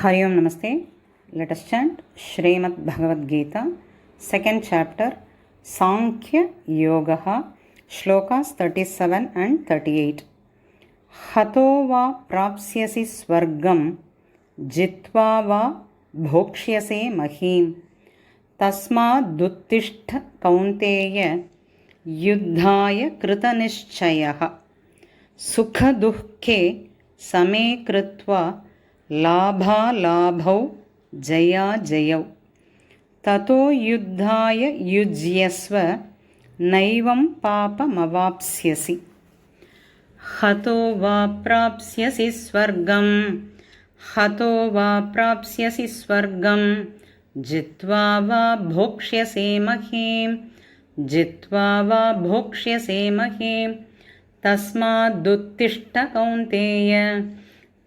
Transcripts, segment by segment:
Hari Om Namaste. Let us chant Srimad Bhagavad Gita, second chapter, Sankhya Yogaha, Shlokas 37 and 38. Hato va prapsyasi swargam, jitva va bhokshyase mahim, tasma duttishth kaunteya, yuddhaya kritanishchayaha, sukha duhke same kritva, लाभालाभौ जयाजयौ ततो युद्धाय युज्यस्व नैवं पापमवाप्स्यसि हतो वा प्राप्स्यसि स्वर्गं जित्वा वा भोक्ष्यसे महीम्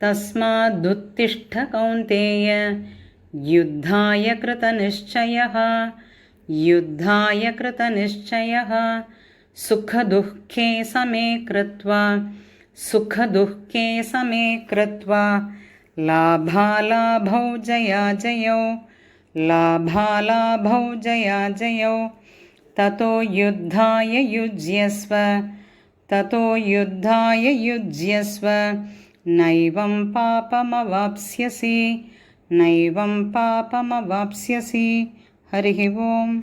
तस्मादुत्तिष्ठ कौन्तेय युद्धाय कृतनिश्चयः सुखदुःखे समे कृत्वा लाभालाभौ जयाजयौ ततो युद्धाय युज्यस्व नैवं पापमवाप्स्यसि हरिः ओम्।